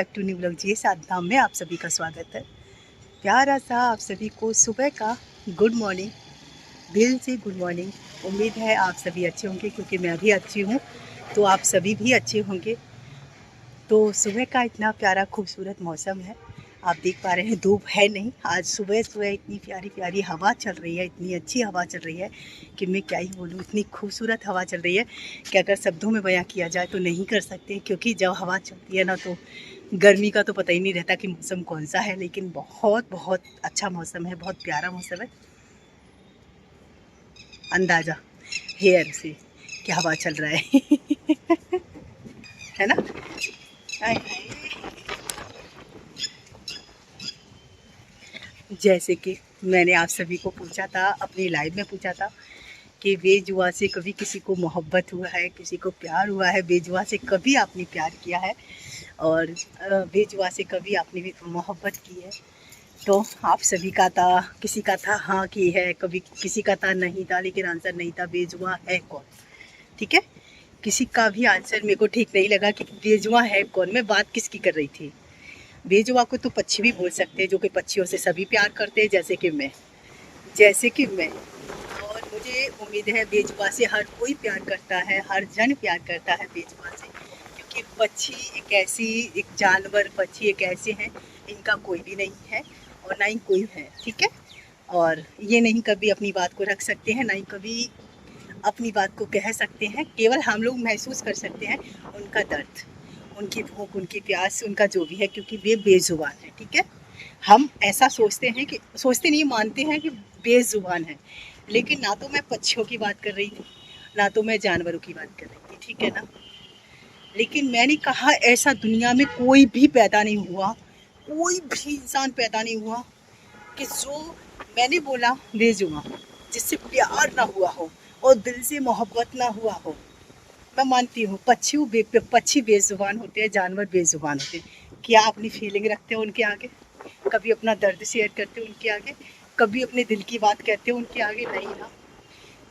Back to new blog जी साधना में आप सभी का स्वागत है। प्यारा सा आप सभी को सुबह का गुड मॉर्निंग, दिल से गुड मॉर्निंग। उम्मीद है आप सभी अच्छे होंगे क्योंकि मैं भी अच्छी हूँ, तो आप सभी भी अच्छे होंगे। तो सुबह का इतना प्यारा खूबसूरत मौसम है, आप देख पा रहे हैं धूप है नहीं। आज सुबह सुबह इतनी प्यारी प्यारी हवा चल रही है, इतनी अच्छी हवा चल रही है कि मैं क्या ही बोलूँ। इतनी खूबसूरत हवा चल रही है कि अगर शब्दों में बयां किया जाए तो नहीं कर सकते, क्योंकि जब हवा चलती है ना तो गर्मी का तो पता ही नहीं रहता कि मौसम कौन सा है, लेकिन बहुत बहुत अच्छा मौसम है, बहुत प्यारा मौसम है। अंदाज़ा हेयर से कि हवा चल रहा है है ना। हाय हाय। जैसे कि मैंने आप सभी को पूछा था, अपनी लाइव में पूछा था कि बेजुआ से कभी किसी को मोहब्बत हुआ है, किसी को प्यार हुआ है, बेजुआ से कभी आपने प्यार किया है और बेजुआ से कभी आपने भी मोहब्बत की है। तो आप सभी का था, किसी का था हाँ की है, कभी किसी का था नहीं था, लेकिन आंसर नहीं था बेजुआ है कौन। ठीक है, किसी का भी आंसर मेरे को ठीक नहीं लगा कि बेजुआ है कौन। मैं बात किसकी कर रही थी? बेजुआ को तो पक्षी भी बोल सकते हैं, जो कि पक्षियों से सभी प्यार करते हैं, जैसे कि मैं। और मुझे उम्मीद है बेजुआ से हर कोई प्यार करता है, हर जन प्यार करता है बेजुआ से, क्योंकि पक्षी एक जानवर, पक्षी एक ऐसे हैं, इनका कोई भी नहीं है और ना ही कोई है। ठीक है, और ये नहीं कभी अपनी बात को रख सकते हैं, ना ही कभी अपनी बात को कह सकते हैं। केवल हम लोग महसूस कर सकते हैं उनका दर्द, उनकी भूख, उनकी प्यास, उनका जो भी है, क्योंकि वे बेजुबान है। ठीक है, हम ऐसा सोचते नहीं, मानते हैं कि बेजुबान है, लेकिन ना तो मैं पक्षियों की बात कर रही थी, ना तो मैं जानवरों की बात कर रही थी। ठीक है ना, लेकिन मैंने कहा ऐसा दुनिया में कोई भी पैदा नहीं हुआ, कोई भी इंसान पैदा नहीं हुआ कि जो मैंने बोला बेजुबान, जिससे प्यार ना हुआ हो और दिल से मोहब्बत ना हुआ हो। मैं मानती हूँ पक्षी बेजुबान होते हैं, जानवर बेजुबान होते हैं। क्या अपनी फीलिंग रखते हो उनके आगे? कभी अपना दर्द शेयर करते हो उनके आगे? कभी अपने दिल की बात कहते हो उनके आगे? नहीं ना।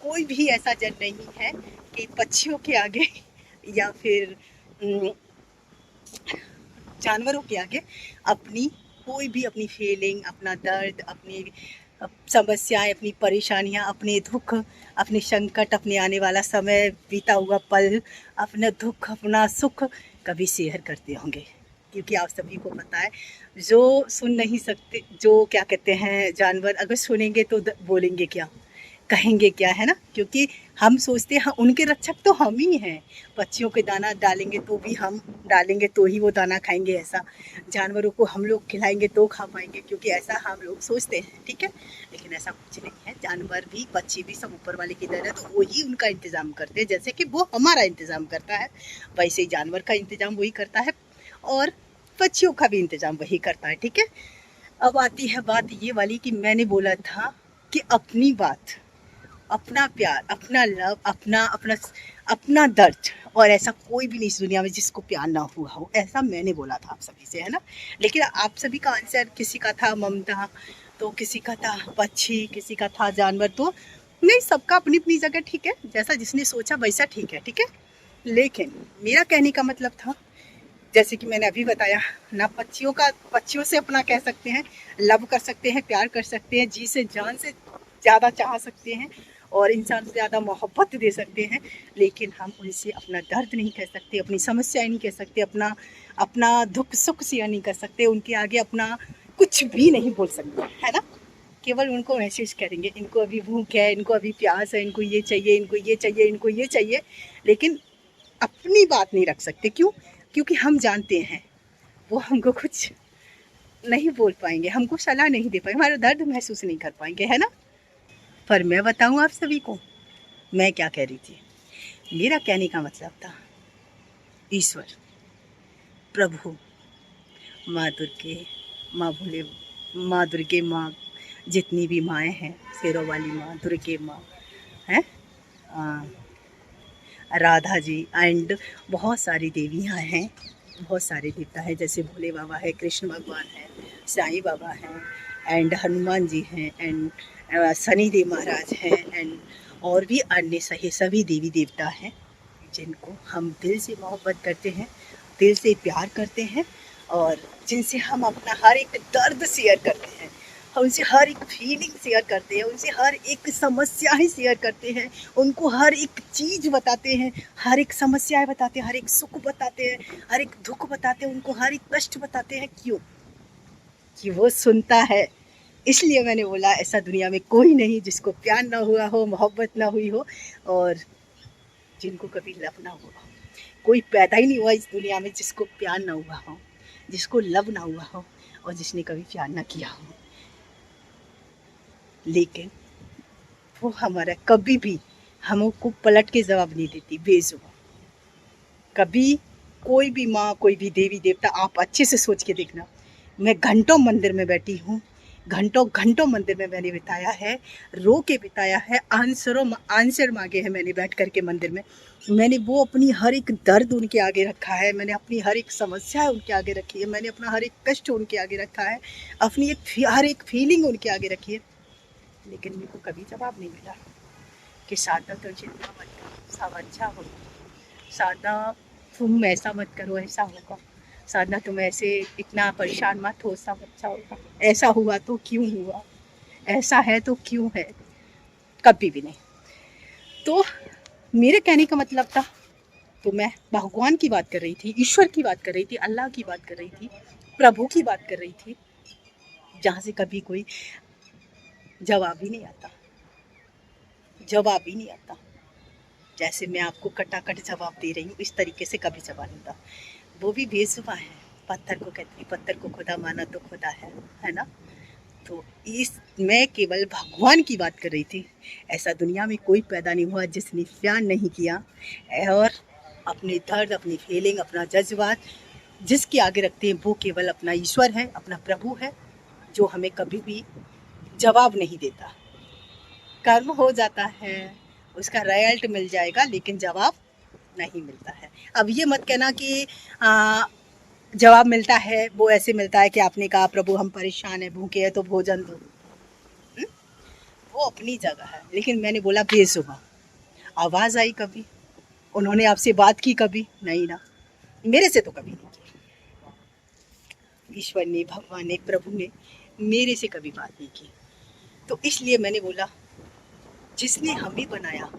कोई भी ऐसा जन नहीं है कि पक्षियों के आगे या फिर जानवरों के आगे अपनी कोई भी अपनी फीलिंग, अपना दर्द, अपनी समस्याएं, अपनी परेशानियां, अपने दुख, अपने संकट, अपने आने वाला समय, बीता हुआ पल, अपना दुख, अपना सुख कभी शेयर करते होंगे। क्योंकि आप सभी को पता है, जो सुन नहीं सकते, जो क्या कहते हैं, जानवर अगर सुनेंगे तो बोलेंगे क्या, कहेंगे क्या, है ना। क्योंकि हम सोचते हैं उनके रक्षक तो हम ही हैं। पक्षियों के दाना डालेंगे तो भी हम डालेंगे तो ही वो दाना खाएंगे, ऐसा जानवरों को हम लोग खिलाएंगे तो खा पाएंगे, क्योंकि ऐसा हम लोग सोचते हैं। ठीक है, लेकिन ऐसा कुछ नहीं है। जानवर भी, पक्षी भी सब ऊपर वाले की तरह है, तो वो ही उनका इंतज़ाम करते हैं। जैसे कि वो हमारा इंतज़ाम करता है, वैसे ही जानवर का इंतज़ाम वही करता है और पक्षियों का भी इंतज़ाम वही करता है। ठीक है, अब आती है बात ये वाली कि मैंने बोला था कि अपनी बात, अपना प्यार, अपना लव, अपना अपना अपना दर्द, और ऐसा कोई भी नहीं इस दुनिया में जिसको प्यार ना हुआ हो, ऐसा मैंने बोला था आप सभी से, है ना। लेकिन आप सभी का आंसर, किसी का था ममता, तो किसी का था पक्षी, किसी का था जानवर। तो नहीं, सबका अपनी अपनी जगह ठीक है, जैसा जिसने सोचा वैसा ठीक है। ठीक है, लेकिन मेरा कहने का मतलब था, जैसे कि मैंने अभी बताया ना, पक्षियों से अपना कह सकते हैं, लव कर सकते हैं, प्यार कर सकते हैं, जी से जान से ज़्यादा चाह सकते हैं और इंसान से ज़्यादा मोहब्बत दे सकते हैं, लेकिन हम उनसे अपना दर्द नहीं कह सकते, अपनी समस्याएं नहीं कह सकते, अपना अपना दुख सुख शेयर नहीं कर सकते, उनके आगे अपना कुछ भी नहीं बोल सकते, है ना। केवल उनको महसूस करेंगे, इनको अभी भूख है, इनको अभी प्यास है, इनको ये चाहिए, इनको ये चाहिए, इनको ये चाहिए, लेकिन अपनी बात नहीं रख सकते। क्यों? क्योंकि हम जानते हैं वो हमको कुछ नहीं बोल पाएंगे, हमको सलाह नहीं दे पाएंगे, हमारा दर्द महसूस नहीं कर पाएंगे, है ना। पर मैं बताऊं आप सभी को मैं क्या कह रही थी। मेरा कहने का मतलब था, ईश्वर, प्रभु, माँ दुर्गे, माँ भोले, माँ दुर्गे, माँ, जितनी भी माएँ हैं, शेरों वाली माँ, दुर्गे माँ हैं, राधा जी, एंड बहुत सारी देवियाँ हैं, बहुत सारे देवता हैं, जैसे भोले बाबा है, कृष्ण भगवान है, साईं बाबा हैं, एंड हनुमान जी हैं, एंड शनि देव महाराज हैं, एंड और भी अन्य सभी देवी देवता हैं, जिनको हम दिल से मोहब्बत करते हैं, दिल से प्यार करते हैं, और जिनसे हम अपना हर एक दर्द शेयर करते हैं, हम उनसे हर एक फीलिंग शेयर करते हैं, उनसे हर एक समस्याएं शेयर करते हैं, उनको हर एक चीज़ बताते हैं, हर एक समस्याएं बताते हैं, हर एक सुख बताते हैं, हर एक दुख बताते हैं, उनको हर एक कष्ट बताते हैं। क्यों? कि वो सुनता है। इसलिए मैंने बोला ऐसा दुनिया में कोई नहीं जिसको प्यार ना हुआ हो, मोहब्बत ना हुई हो और जिनको कभी लव ना हुआ। कोई पैदा ही नहीं हुआ इस दुनिया में जिसको प्यार ना हुआ हो, जिसको लव ना हुआ हो और जिसने कभी प्यार ना किया हो। लेकिन वो हमारा कभी भी हमको पलट के जवाब नहीं देती बेजुबान। कभी कोई भी माँ, कोई भी देवी देवता, आप अच्छे से सोच के देखना, मैं घंटों मंदिर में बैठी हूँ, घंटों घंटों मंदिर में मैंने बिताया है, रो के बिताया है, आंसर मांगे हैं मैंने बैठ कर के मंदिर में। मैंने वो अपनी हर एक दर्द उनके आगे रखा है, मैंने अपनी हर एक समस्या उनके आगे रखी है, मैंने अपना हर एक कष्ट उनके आगे रखा है, अपनी हर एक फीलिंग उनके आगे रखी है। लेकिन मेरे को कभी जवाब नहीं मिला कि सादा तो चिंता मत करो, सब अच्छा होगा, सादा तुम ऐसा मत करो, ऐसा होगा, साधना तुम ऐसे इतना परेशान मत हो, सब अच्छा होगा, ऐसा हुआ तो क्यों हुआ, ऐसा है तो क्यों है। कभी भी नहीं। तो मेरे कहने का मतलब था, तो मैं भगवान की बात कर रही थी, ईश्वर की बात कर रही थी, अल्लाह की बात कर रही थी, प्रभु की बात कर रही थी, जहाँ से कभी कोई जवाब ही नहीं आता, जवाब ही नहीं आता। जैसे मैं आपको कटाकट जवाब दे रही हूँ, इस तरीके से कभी जवाब नहीं था। वो भी बेजुबान है। पत्थर को कहती, पत्थर को खुदा माना तो खुदा है ना। तो इस मैं केवल भगवान की बात कर रही थी। ऐसा दुनिया में कोई पैदा नहीं हुआ जिसने प्यार नहीं किया और अपने दर्द, अपनी फीलिंग, अपना जज्बात जिसके आगे रखते हैं वो केवल अपना ईश्वर है, अपना प्रभु है, जो हमें कभी भी जवाब नहीं देता। कर्म हो जाता है, उसका रिजल्ट मिल जाएगा, लेकिन जवाब नहीं मिलता है। अब ये मत कहना कि जवाब मिलता है वो ऐसे मिलता है कि आपने कहा प्रभु हम परेशान हैं, भूखे हैं तो भोजन दो। वो अपनी जगह है, लेकिन मैंने बोला बेजुबान। आवाज़ आई कभी? उन्होंने आपसे बात की कभी? नहीं ना, मेरे से तो कभी नहीं की। ईश्वर ने, भगवान ने, प्रभु ने मेरे से कभी बात नहीं की। तो इसलिए मैंने बोला जिसने हमें बनाया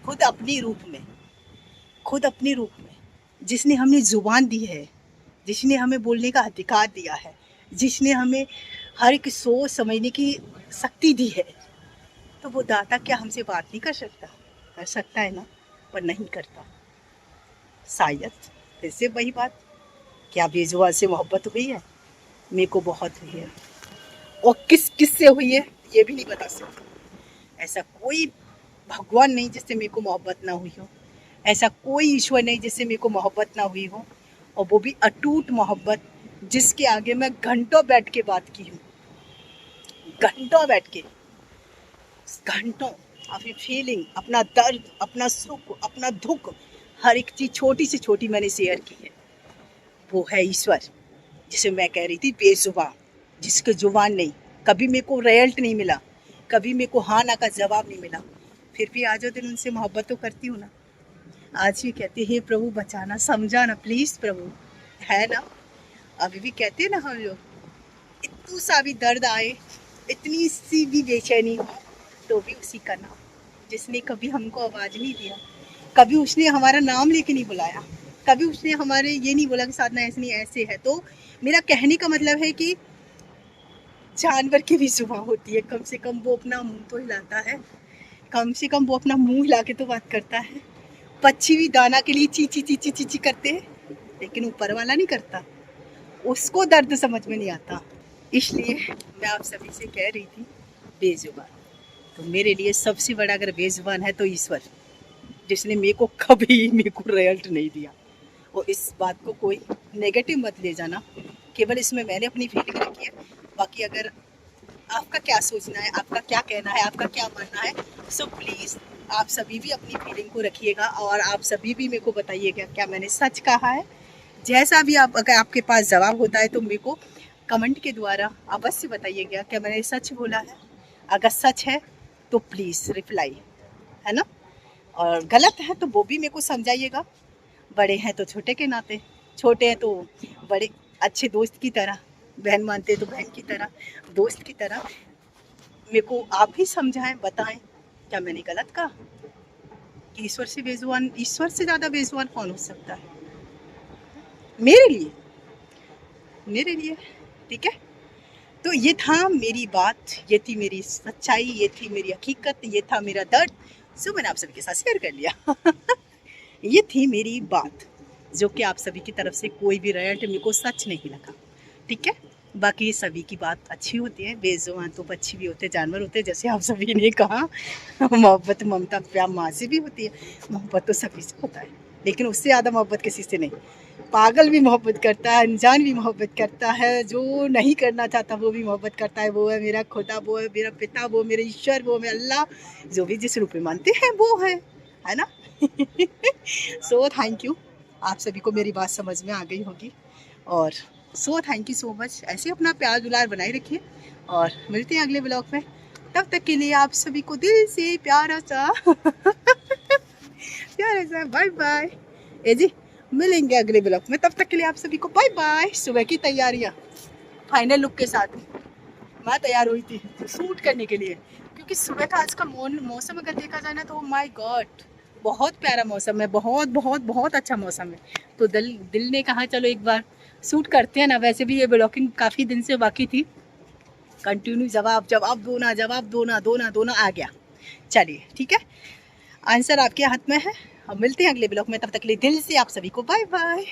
खुद अपने रूप में, खुद अपने रूप में, जिसने हमें जुबान दी है, जिसने हमें बोलने का अधिकार दिया है, जिसने हमें हर एक सोच समझने की शक्ति दी है, तो वो दाता क्या हमसे बात नहीं कर सकता? कर सकता है ना, पर नहीं करता। शायद फिर से वही बात, क्या बेजुबान से मोहब्बत हुई है? मेरे को बहुत हुई है, और किस किस से हुई है ये भी नहीं बता सकती। ऐसा कोई भगवान नहीं जिससे मेरे को मोहब्बत ना हुई हो, ऐसा कोई ईश्वर नहीं जिससे मेरे को मोहब्बत ना हुई हो, और वो भी अटूट मोहब्बत जिसके आगे मैं घंटों बैठ के बात की हूँ, घंटों बैठ के, घंटों अपनी फीलिंग, अपना दर्द, अपना सुख, अपना दुख, हर एक चीज़ छोटी से छोटी मैंने शेयर की है। वो है ईश्वर, जिसे मैं कह रही थी बेजुबान, जिसके जुबान नहीं, कभी मेरे को रिजल्ट नहीं मिला, कभी मेरे को हाँ ना का जवाब नहीं मिला, फिर भी आज दिन उनसे मोहब्बत तो करती हूँ ना। आज भी कहते हैं प्रभु बचाना, समझाना प्लीज़ प्रभु, है ना। अभी भी कहते हैं ना हम लोग, इतना सा भी दर्द आए, इतनी सी भी बेचैनी हो, तो भी उसी का नाम, जिसने कभी हमको आवाज़ नहीं दिया, कभी उसने हमारा नाम लेके नहीं बुलाया, कभी उसने हमारे ये नहीं बोला कि साधना ऐसे नहीं ऐसे है। तो मेरा कहने का मतलब है कि जानवर की भी सुबह होती है, कम से कम वो अपना मुंह तो हिलाता है, कम से कम वो अपना मुंह हिला के तो बात करता है। पक्षी भी दाना के लिए ची ची ची ची ची ची करते हैं, लेकिन ऊपर वाला नहीं करता, उसको दर्द समझ में नहीं आता। इसलिए मैं आप सभी से कह रही थी बेजुबान। तो मेरे लिए सबसे बड़ा अगर बेजुबान है तो ईश्वर, जिसने मेरे को कभी मेरे को रिजल्ट नहीं दिया। और इस बात को कोई नेगेटिव मत ले जाना, केवल इसमें मैंने अपनी फीलिंग रखी है। बाकी अगर आपका क्या सोचना है, आपका क्या कहना है, आपका क्या मानना है, सो प्लीज़ आप सभी भी अपनी फीलिंग को रखिएगा और आप सभी भी मेरे को बताइएगा क्या मैंने सच कहा है। जैसा भी आप, अगर आपके पास जवाब होता है तो मेरे को कमेंट के द्वारा अवश्य बताइएगा क्या मैंने सच बोला है। अगर सच है तो प्लीज़ रिप्लाई, है ना, और गलत है तो वो भी मेरे को समझाइएगा। बड़े हैं तो छोटे के नाते, छोटे हैं तो बड़े, अच्छे दोस्त की तरह, बहन मानते तो बहन की तरह, दोस्त की तरह मेरे को आप ही समझाएं, बताएं क्या मैंने गलत कहा कि ईश्वर से ज़्यादा बेजुबान कौन हो सकता है मेरे लिए, मेरे लिए। ठीक है, तो ये था मेरी बात, ये थी मेरी सच्चाई, ये थी मेरी हकीकत, ये था मेरा दर्द, जो मैंने आप सभी के साथ शेयर कर लिया। ये थी मेरी बात, जो कि आप सभी की तरफ से कोई भी रेंट मेरे को सच नहीं लगा। ठीक है, बाकी सभी की बात अच्छी होती है, बेजुबान तो पक्षी भी होते, जानवर होते, जैसे आप सभी ने कहा। मोहब्बत ममता प्यार माँ से भी होती है, मोहब्बत तो सभी से होता है, लेकिन उससे ज़्यादा मोहब्बत किसी से नहीं। पागल भी मोहब्बत करता है, अनजान भी मोहब्बत करता है, जो नहीं करना चाहता वो भी मोहब्बत करता है। वो है मेरा खुदा, वो है मेरा पिता, वो मेरे ईश्वर, वो मेरा अल्लाह, जो भी जिस रूप में मानते हैं वो है ना। सो थैंक यू, आप सभी को मेरी बात समझ में आ गई होगी, और so thank you so much. ऐसे अपना प्यार दुलार बनाए रखिए, और मिलते हैं अगले ब्लॉग में। तब तक के लिए आप सभी को दिल से प्यारा सा प्यारा सा बाय बाय। ए जी, मिलेंगे अगले ब्लॉग में, तब तक के लिए आप सभी को बाय बाय। सुबह की तैयारियां फाइनल लुक के साथ मैं तैयार हुई थी शूट करने के लिए, क्योंकि सुबह का आज का मौसम अगर देखा जाए ना तो माय गॉड बहुत प्यारा मौसम है, बहुत बहुत बहुत अच्छा मौसम है। तो दिल ने कहा चलो एक बार शूट करते हैं ना। वैसे भी ये ब्लॉगिंग काफ़ी दिन से बाकी थी, कंटिन्यू जवाब जवाब दोना जवाब दोना दोना दोना आ गया। चलिए ठीक है, आंसर आपके हाथ में है। हम मिलते हैं अगले ब्लॉग में, तब तक के लिए दिल से आप सभी को बाय बाय।